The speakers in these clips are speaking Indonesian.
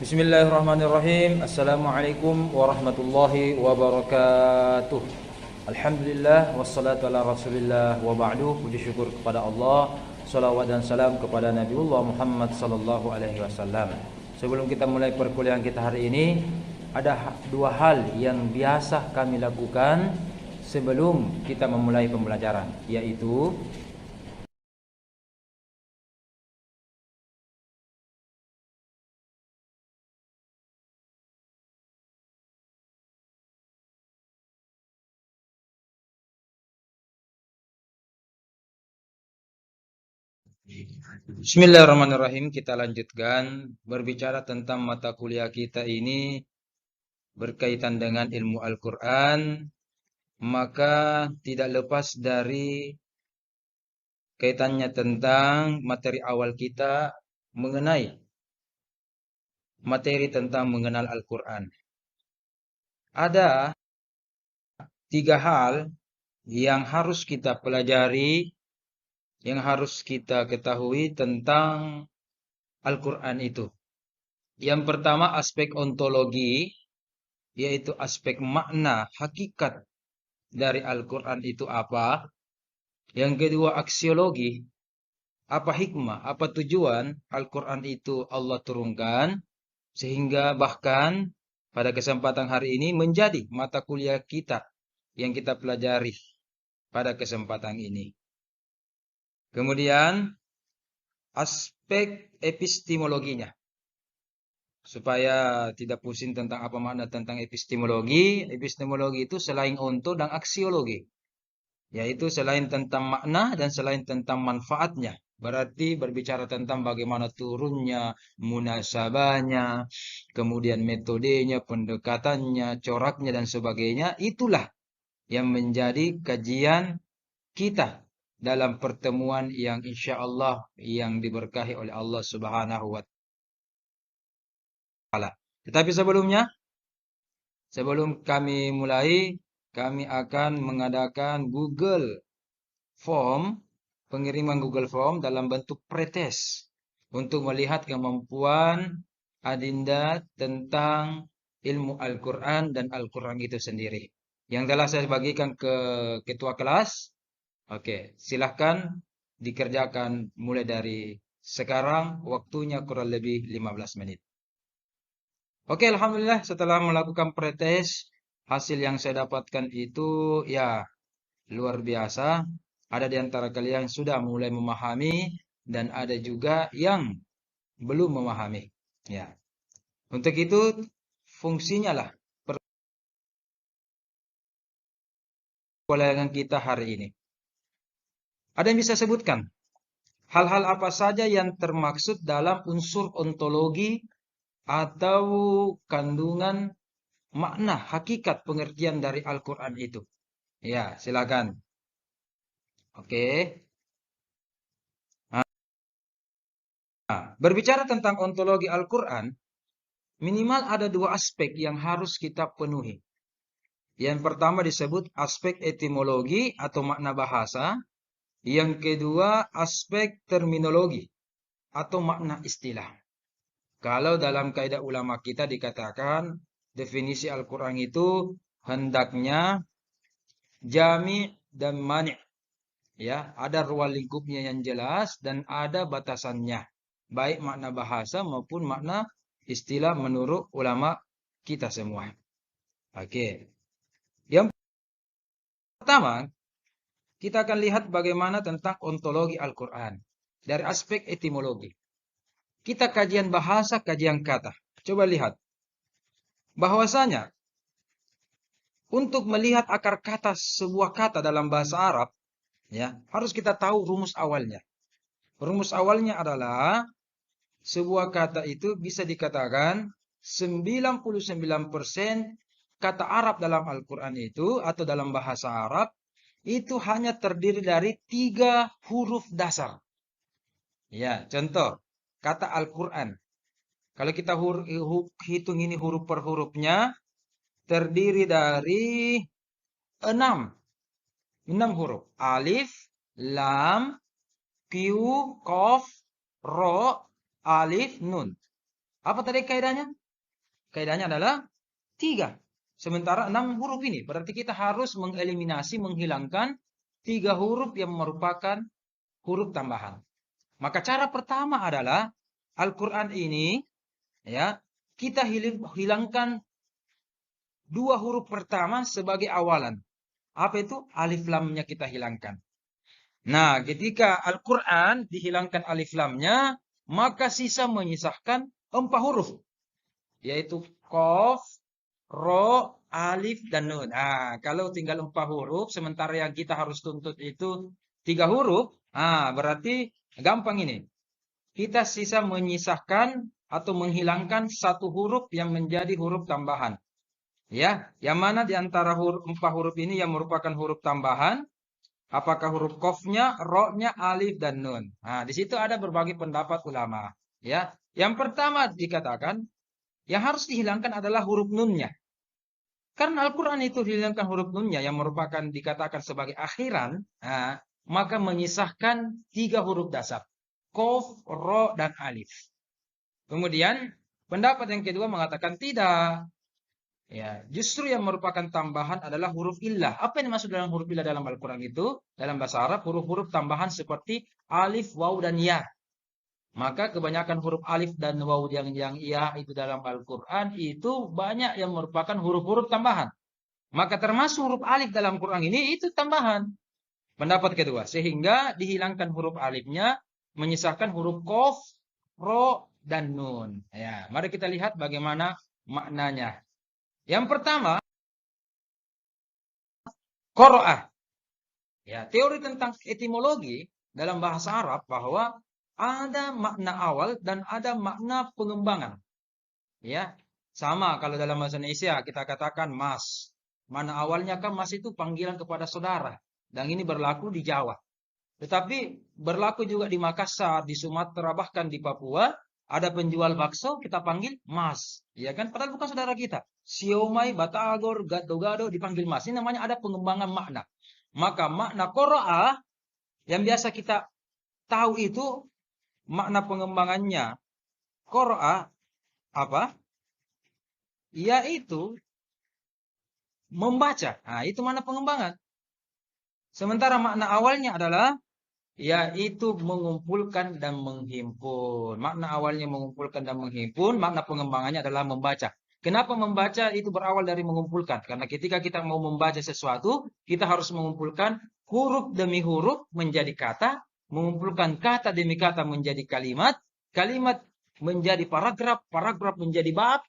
Bismillahirrahmanirrahim. Assalamualaikum warahmatullahi wabarakatuh. Alhamdulillah wassalatu ala Rasulillah wa ba'du. Puji syukur kepada Allah, salawat dan salam kepada Nabiullah Muhammad sallallahu alaihi wasallam. Sebelum kita mulai perkuliahan kita hari ini, ada dua hal yang biasa kami lakukan sebelum kita memulai pembelajaran, yaitu Bismillahirrahmanirrahim. Kita lanjutkan berbicara tentang mata kuliah kita ini berkaitan dengan ilmu Al-Quran, maka tidak lepas dari kaitannya tentang materi awal kita mengenai materi tentang mengenal Al-Quran. Ada tiga hal yang harus kita pelajari, yang harus kita ketahui tentang Al-Quran itu. Yang pertama aspek ontologi, yaitu aspek makna, hakikat dari Al-Quran itu apa. Yang kedua aksiologi, apa hikmah, apa tujuan Al-Quran itu Allah turunkan, sehingga bahkan pada kesempatan hari ini menjadi mata kuliah kita yang kita pelajari pada kesempatan ini. Kemudian aspek epistemologinya. Supaya tidak pusing tentang apa makna tentang epistemologi. Epistemologi itu selain onto dan aksiologi, yaitu selain tentang makna dan selain tentang manfaatnya. Berarti berbicara tentang bagaimana turunnya, munasabahnya, kemudian metodenya, pendekatannya, coraknya, dan sebagainya. Itulah yang menjadi kajian kita dalam pertemuan yang insya Allah yang diberkahi oleh Allah Subhanahu wa Ta'ala. Tetapi sebelum kami mulai, kami akan mengadakan Google Form, pengiriman Google Form dalam bentuk pretest untuk melihat kemampuan Adinda tentang ilmu Al-Quran dan Al-Quran itu sendiri. Yang telah saya bagikan ke ketua kelas. Oke, silahkan dikerjakan mulai dari sekarang, waktunya kurang lebih 15 menit. Oke, Alhamdulillah setelah melakukan pretest, hasil yang saya dapatkan itu ya luar biasa. Ada di antara kalian yang sudah mulai memahami dan ada juga yang belum memahami. Ya. Untuk itu fungsinya lah perkuliahan kita hari ini. Ada yang bisa sebutkan hal-hal apa saja yang termaksud dalam unsur ontologi atau kandungan makna hakikat pengertian dari Al-Quran itu? Ya, silakan. Oke. Nah, berbicara tentang ontologi Al-Quran, minimal ada dua aspek yang harus kita penuhi. Yang pertama disebut aspek etimologi atau makna bahasa. Yang kedua aspek terminologi atau makna istilah. Kalau dalam kaidah ulama kita dikatakan definisi Al-Quran itu hendaknya jami dan mani'. Ya, ada ruang lingkupnya yang jelas dan ada batasannya. Baik makna bahasa maupun makna istilah menurut ulama kita semua. Oke. Yang pertama, kita akan lihat bagaimana tentang ontologi Al-Quran. Dari aspek etimologi. Kita kajian bahasa, kajian kata. Coba lihat. Bahwasanya, untuk melihat akar kata sebuah kata dalam bahasa Arab, ya, harus kita tahu rumus awalnya. Rumus awalnya adalah sebuah kata itu bisa dikatakan 99% kata Arab dalam Al-Quran itu atau dalam bahasa Arab itu hanya terdiri dari 3 huruf dasar. Ya, contoh kata Al-Quran. Kalau kita hitung ini huruf per hurufnya terdiri dari 6 huruf. Alif, lam, Q, Qaf, Ro, Alif, Nun. Apa tadi kaidahnya? Kaidahnya adalah 3. Sementara 6 huruf ini. Berarti kita harus mengeliminasi, menghilangkan 3 huruf yang merupakan huruf tambahan. Maka cara pertama adalah Al-Quran ini, ya, kita hilangkan 2 huruf pertama sebagai awalan. Apa itu? Alif lamnya kita hilangkan. Nah, ketika Al-Quran dihilangkan alif lamnya, maka sisa menyisahkan 4 huruf. Yaitu Qaf, Ro, Alif, dan Nun. Nah, kalau tinggal 4 huruf, sementara yang kita harus tuntut itu 3 huruf, berarti gampang ini. Kita sisa menyisahkan atau menghilangkan 1 huruf yang menjadi huruf tambahan. Ya, yang mana di antara 4 huruf ini yang merupakan huruf tambahan? Apakah huruf qafnya, ro-nya, alif, dan nun. Nah, di situ ada berbagai pendapat ulama. Ya, yang pertama dikatakan yang harus dihilangkan adalah huruf nunnya. Karena Al-Quran itu dihilangkan huruf nunnya yang merupakan dikatakan sebagai akhiran, maka menyisahkan 3 huruf dasar. Qaf, ro, dan alif. Kemudian pendapat yang kedua mengatakan tidak. Ya, justru yang merupakan tambahan adalah huruf illah. Apa yang dimaksud dalam huruf illah dalam Al-Quran itu? Dalam bahasa Arab, huruf-huruf tambahan seperti alif, waw, dan ya. Maka kebanyakan huruf alif dan waw yang ya itu dalam Al-Quran itu banyak yang merupakan huruf-huruf tambahan. Maka termasuk huruf alif dalam Quran ini itu tambahan. Pendapat kedua, sehingga dihilangkan huruf alifnya, menyisahkan huruf qaf, ro, dan nun. Ya, mari kita lihat bagaimana maknanya. Yang pertama, qira'ah. Ya, teori tentang etimologi dalam bahasa Arab bahwa ada makna awal dan ada makna pengembangan. Ya, sama kalau dalam bahasa Indonesia kita katakan mas. Mana awalnya kan mas itu panggilan kepada saudara. Dan ini berlaku di Jawa. Tetapi berlaku juga di Makassar, di Sumatera, bahkan di Papua. Ada penjual bakso, kita panggil mas. Ya kan? Padahal bukan saudara kita. Siomay, batagor, gado-gado dipanggil mas. Ini namanya ada pengembangan makna. Maka makna qira'ah yang biasa kita tahu itu makna pengembangannya. Qira'ah apa? Yaitu membaca. Nah, itu makna pengembangan. Sementara makna awalnya adalah yaitu mengumpulkan dan menghimpun. Makna awalnya mengumpulkan dan menghimpun, makna pengembangannya adalah membaca. Kenapa membaca itu berawal dari mengumpulkan? Karena ketika kita mau membaca sesuatu, kita harus mengumpulkan huruf demi huruf menjadi kata, mengumpulkan kata demi kata menjadi kalimat, kalimat menjadi paragraf, paragraf menjadi bab,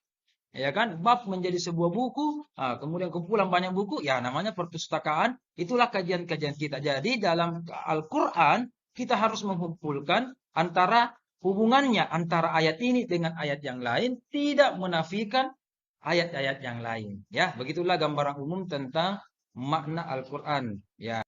ya kan? Bab menjadi sebuah buku, kemudian kumpulan banyak buku, ya namanya perpustakaan. Itulah kajian-kajian kita. Jadi dalam Al-Quran kita harus mengumpulkan antara hubungannya antara ayat ini dengan ayat yang lain, tidak menafikan ayat-ayat yang lain. Ya, begitulah gambaran umum tentang makna Al-Quran. Ya.